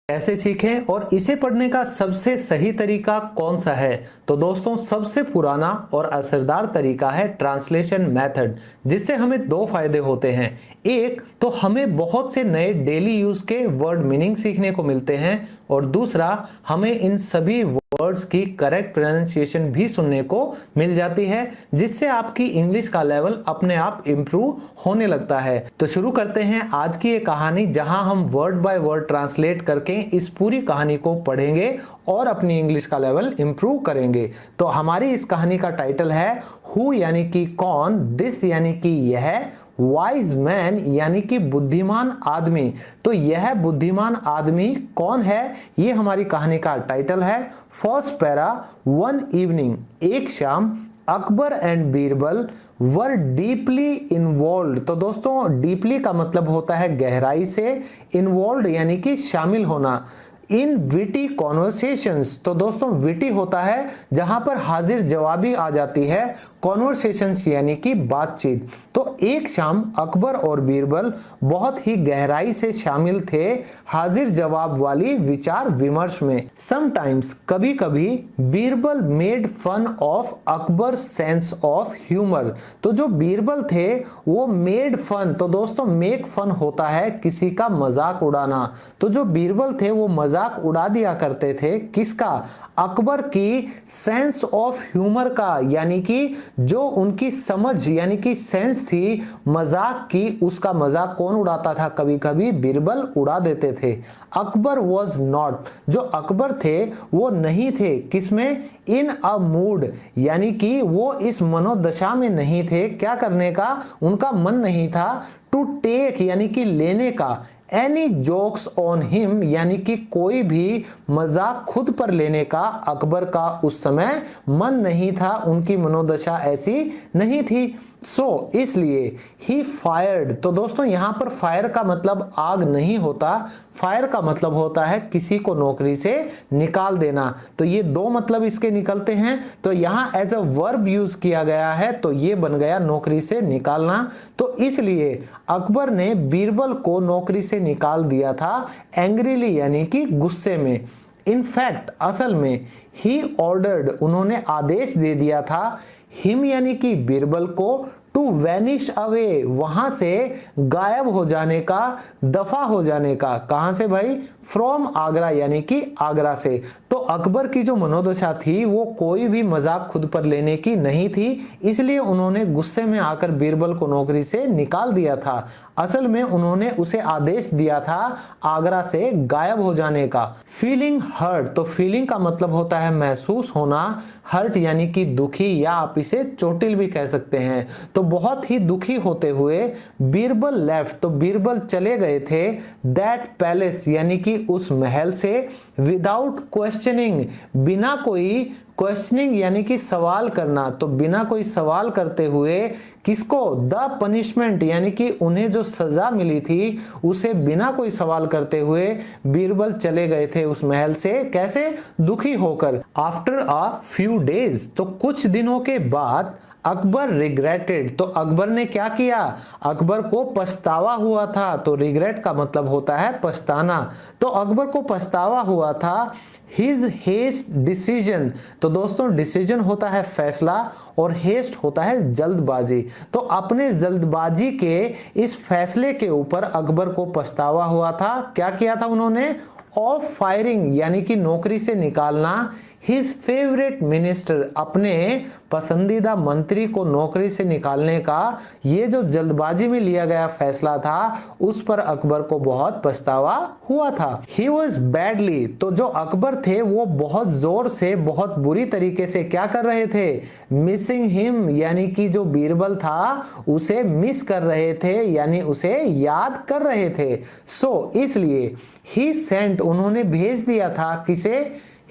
कैसे सीखें और इसे पढ़ने का सबसे सही तरीका कौन सा है? तो दोस्तों सबसे पुराना और असरदार तरीका है ट्रांसलेशन मेथड, जिससे हमें दो फायदे होते हैं। एक तो हमें बहुत से नए डेली यूज के वर्ड मीनिंग सीखने को मिलते हैं और दूसरा हमें इन सभी वर्ड्स की करेक्ट प्रोनाउंसिएशन भी सुनने को मिल जाती है, जिससे आपकी इंग्लिश का लेवल अपने आप इम्प्रूव होने लगता है। तो शुरू करते हैं आज की ये कहानी, जहां हम वर्ड बाय वर्ड ट्रांसलेट करके इस पूरी कहानी को पढ़ेंगे और अपनी इंग्लिश का लेवल इंप्रूव करेंगे। तो हमारी इस कहानी का टाइटल है हु यानी कि कौन, दिस यानी कि यह, वाइज मैन यानी कि बुद्धिमान आदमी। तो यह बुद्धिमान आदमी कौन है, ये हमारी कहानी का टाइटल है। फर्स्ट पैरा, वन इवनिंग, एक शाम, Akbar and Birbal were deeply involve. तो दोस्तों डीपली का मतलब होता है गहराई से, इन्वॉल्व यानी कि शामिल होना, इन विटी कॉन्वर्सेशंस। तो दोस्तों विटी होता है जहां पर हाजिर जवाबी आ जाती है, कॉन्वर्सेशंस यानी कि बातचीत। तो एक शाम अकबर और बीरबल बहुत ही गहराई से शामिल थे हाजिर जवाब वाली विचार विमर्श में। समटाइम्स, कभी कभी, Birbal made fun of Akbar sense of humour. तो जो बीरबल थे वो मेड फन, तो दोस्तों मेक फन होता है किसी का मजाक उड़ाना। तो जो बीरबल थे वो मजाक उड़ा दिया करते थे, किसका? अकबर की सेंस ऑफ ह्यूमर का, यानी कि जो उनकी समझ यानी कि सेंस थी मजाक की, उसका मजाक कौन उड़ाता था? कभी कभी बीरबल उड़ा देते थे। अकबर वॉज नॉट, जो अकबर थे वो नहीं थे किसमें? इन अ मूड, यानी कि वो इस मनोदशा में नहीं थे, क्या करने का? उनका मन नहीं था। टू टेक यानी कि लेने का, एनी जोक्स ऑन हिम यानी कि कोई भी मजाक खुद पर लेने का अकबर का उस समय मन नहीं था, उनकी मनोदशा ऐसी नहीं थी। सो इसलिए ही फायर्ड। तो दोस्तों यहां पर फायर का मतलब आग नहीं होता, फायर का मतलब होता है किसी को नौकरी से निकाल देना। तो ये दो मतलब इसके निकलते हैं। तो यहां एज अ वर्ब यूज किया गया है, तो ये बन गया नौकरी से निकालना। तो इसलिए अकबर ने बीरबल को नौकरी से निकाल दिया था, एंग्रीली यानी कि गुस्से में। इनफैक्ट असल में ही ऑर्डर्ड, उन्होंने आदेश दे दिया था, हिम यानी कि बीरबल को, टू वैनिश अवे, वहां से गायब हो जाने का, दफा हो जाने का। कहां से भाई? फ्रॉम आगरा यानी कि आगरा से। तो अकबर की जो मनोदशा थी वो कोई भी मजाक खुद पर लेने की नहीं थी, इसलिए उन्होंने गुस्से में आकर बीरबल को नौकरी से निकाल दिया था। असल में उन्होंने उसे आदेश दिया था आगरा से गायब हो जाने का। फीलिंग हर्ट, तो फीलिंग का मतलब होता है महसूस होना, हर्ट यानी कि दुखी, या आप इसे चोटिल भी कह सकते हैं। तो बहुत ही दुखी होते हुए बीरबल लेफ्ट, तो बीरबल चले गए थे दैट पैलेस यानी कि उस महल से, विदाउट क्वेश्चनिंग, बिना कोई क्वेश्चनिंग यानी कि सवाल करना, तो बिना कोई सवाल करते हुए, किसको? द पनिशमेंट यानी कि उन्हें जो सजा मिली थी उसे बिना कोई सवाल करते हुए बीरबल चले गए थे उस महल से। कैसे? दुखी होकर। आफ्टर अ फ्यू डेज, तो कुछ दिनों के बाद, अकबर रिग्रेटेड, तो अकबर ने क्या किया? अकबर को पछतावा हुआ था। तो रिग्रेट का मतलब होता है पछताना। तो अकबर को पछतावा हुआ था। हिज हेस्ट डिसीजन, तो दोस्तों डिसीजन होता है फैसला और हेस्ट होता है जल्दबाजी। तो अपने जल्दबाजी के इस फैसले के ऊपर अकबर को पछतावा हुआ था। क्या किया था उन्होंने? ऑफ फायरिंग यानी कि नौकरी से निकालना, हिज फेवरेट मिनिस्टर, अपने पसंदीदा मंत्री को नौकरी से निकालने का ये जो जल्दबाजी में लिया गया फैसला था उस पर अकबर को बहुत पछतावा हुआ था। ही वॉज बैडली, तो जो अकबर थे वो बहुत जोर से, बहुत बुरी तरीके से क्या कर रहे थे? मिसिंग हिम, यानी कि जो बीरबल था उसे मिस कर रहे थे, यानी उसे याद कर रहे थे। सो इसलिए ही सेंट, उन्होंने भेज दिया था, किसे?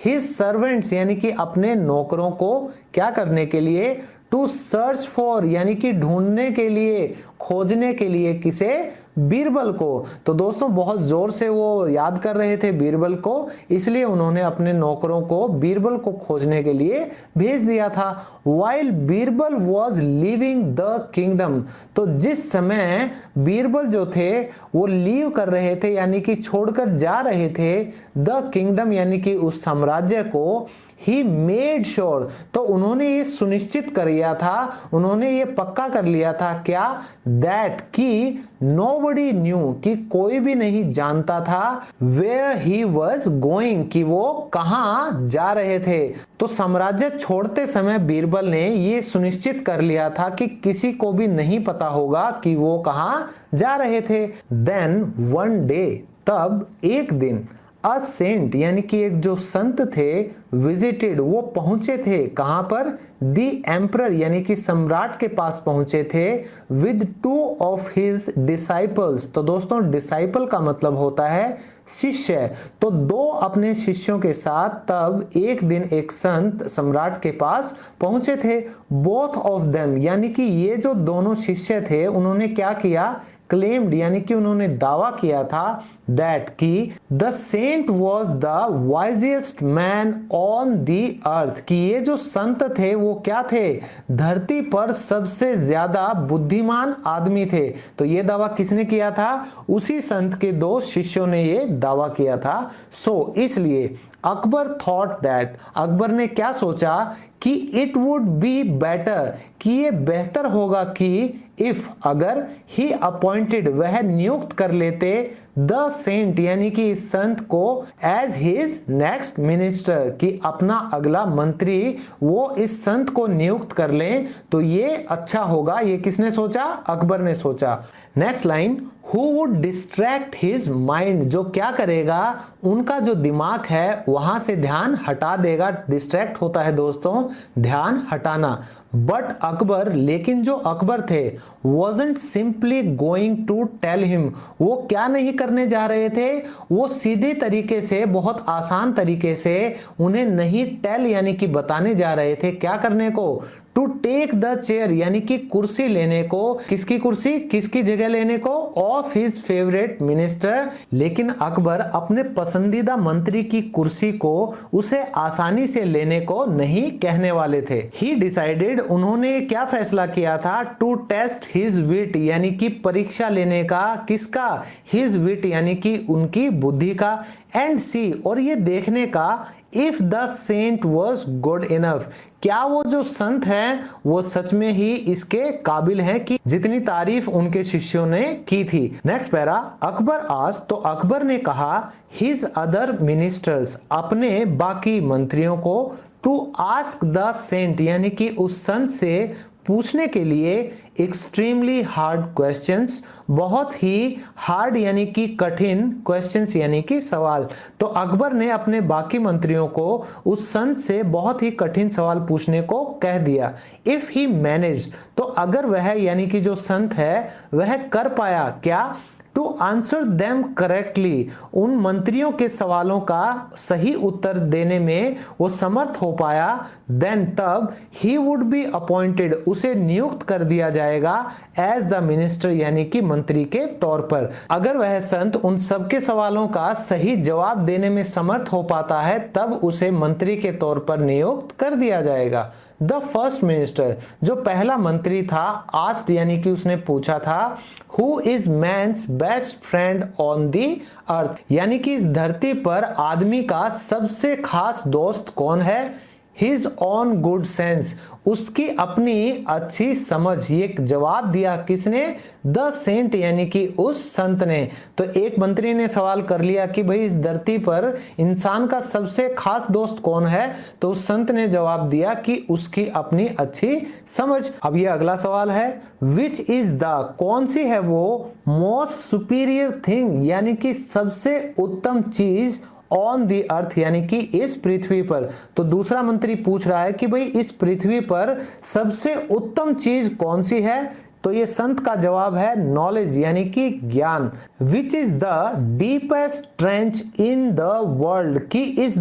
हिज सर्वेंट्स यानी कि अपने नौकरों को क्या करने के लिए? टू सर्च फॉर यानी कि ढूंढने के लिए, खोजने के लिए, किसे? बीरबल को। तो दोस्तों बहुत जोर से वो याद कर रहे थे बीरबल को, इसलिए उन्होंने अपने नौकरों को बीरबल को खोजने के लिए भेज दिया था। While Birbal was leaving the kingdom, तो जिस समय बीरबल जो थे वो लीव कर रहे थे यानी कि छोड़कर जा रहे थे द किंगडम यानी कि उस साम्राज्य को, ही मेड श्योर, तो उन्होंने ये सुनिश्चित कर लिया था, उन्होंने ये पक्का कर लिया था क्या, दैट कि नोबडी न्यू, कि कोई भी नहीं जानता था, वेयर ही वॉज गोइंग, कि वो कहां जा रहे थे। तो साम्राज्य छोड़ते समय बीरबल ने ये सुनिश्चित कर लिया था कि किसी को भी नहीं पता होगा कि वो कहां जा रहे थे। देन वन डे, तब एक दिन, अ सेंट यानी कि एक जो संत थे, विजिटेड, वो पहुंचे थे कहां पर, दी एम्परर यानी कि सम्राट के पास पहुंचे थे, विद 2 ऑफ हिज डिसाइपल्स। तो दोस्तों डिसाइपल का मतलब होता है शिष्य, तो 2 अपने शिष्यों के साथ तब एक दिन एक संत सम्राट के पास पहुंचे थे। बोथ ऑफ देम यानी कि ये जो दोनों शिष्य थे उन्होंने क्या किया, क्लेम्ड यानी कि उन्होंने दावा किया था, दैट कि the Saint was the wisest man on the earth, कि ये जो संत थे वो क्या थे, धरती पर सबसे ज्यादा बुद्धिमान आदमी थे। तो ये दावा किसने किया था, उसी संत के 2 शिष्यों ने ये दावा किया था। सो इसलिए अकबर थॉट दैट, अकबर ने क्या सोचा कि इट वुड बी बेटर, कि ये बेहतर होगा कि इफ, अगर ही अपॉइंटेड, वह नियुक्त कर लेते द सेंट यानी कि इस संत को एज हिज नेक्स्ट मिनिस्टर, कि अपना अगला मंत्री वो इस संत को नियुक्त कर लें तो ये अच्छा होगा। ये किसने सोचा, अकबर ने सोचा। Next line, who would distract his mind, जो क्या करेगा, उनका जो दिमाग है वहां से ध्यान हटा देगा। डिस्ट्रैक्ट होता है दोस्तों ध्यान हटाना। बट अकबर, लेकिन जो अकबर थे, wasn't simply going to tell him, वो क्या नहीं करने जा रहे थे, वो सीधे तरीके से, बहुत आसान तरीके से उन्हें नहीं टेल यानी कि बताने जा रहे थे, क्या करने को, टू टेक द चेयर यानी कि कुर्सी लेने को, किसकी कुर्सी, किसकी जगह लेने को, ऑफ हिज फेवरेट मिनिस्टर। लेकिन अकबर अपने पसंदीदा मंत्री की कुर्सी को उसे आसानी से लेने को नहीं कहने वाले थे। ही डिसाइडेड, उन्होंने क्या फैसला किया था, टू टेस्ट हिज विट यानी कि परीक्षा लेने का, किसका, हिज विट यानी कि उनकी बुद्धि का, एंड सी, और ये देखने का, if the Saint was good enough, क्या वो जो संत हैं वो सच में ही इसके काबिल हैं कि जितनी तारीफ उनके शिष्यों ने की थी। नेक्स्ट पैरा, अकबर आस, तो अकबर ने कहा हिज अदर मिनिस्टर्स, अपने बाकी मंत्रियों को, टू आस्क द सेंट यानी कि उस संत से पूछने के लिए, एक्सट्रीमली हार्ड क्वेश्चंस, बहुत ही हार्ड यानी कि कठिन, क्वेश्चंस यानी कि सवाल। तो अकबर ने अपने बाकी मंत्रियों को उस संत से बहुत ही कठिन सवाल पूछने को कह दिया। इफ ही मैनेज, तो अगर वह यानी कि जो संत है वह कर पाया क्या, टू आंसर देम करेक्टली, उन मंत्रियों के सवालों का सही उत्तर देने में वो समर्थ हो पाया, देन तब ही वुड बी अपॉइंटेड, उसे नियुक्त कर दिया जाएगा एज द मिनिस्टर यानी कि मंत्री के तौर पर। अगर वह संत उन सबके सवालों का सही जवाब देने में समर्थ हो पाता है तब उसे मंत्री के तौर पर नियुक्त कर दिया जाएगा। द फर्स्ट मिनिस्टर, जो पहला मंत्री था, आस्क्ड यानी कि उसने पूछा था, who is man's best friend on the earth, यानी कि इस धरती पर आदमी का सबसे खास दोस्त कौन है, हिज ऑन गुड सेंस, उसकी अपनी अच्छी समझ। ये जवाब दिया किसने, द सेंट यानी कि उस संत ने। तो एक मंत्री ने सवाल कर लिया कि भाई इस धरती पर इंसान का सबसे खास दोस्त कौन है, तो उस संत ने जवाब दिया कि उसकी अपनी अच्छी समझ। अब ये अगला सवाल है, विच इज द, कौन सी है वो, मोस्ट सुपीरियर थिंग यानी कि सबसे उत्तम चीज, ऑन दी अर्थ यानी कि इस पृथ्वी पर। तो दूसरा मंत्री पूछ रहा है कि भाई इस पृथ्वी पर सबसे उत्तम चीज कौन सी है, तो ये संत का जवाब है नॉलेज यानी कि ज्ञान। Which is the deepest trench in the world, कि इस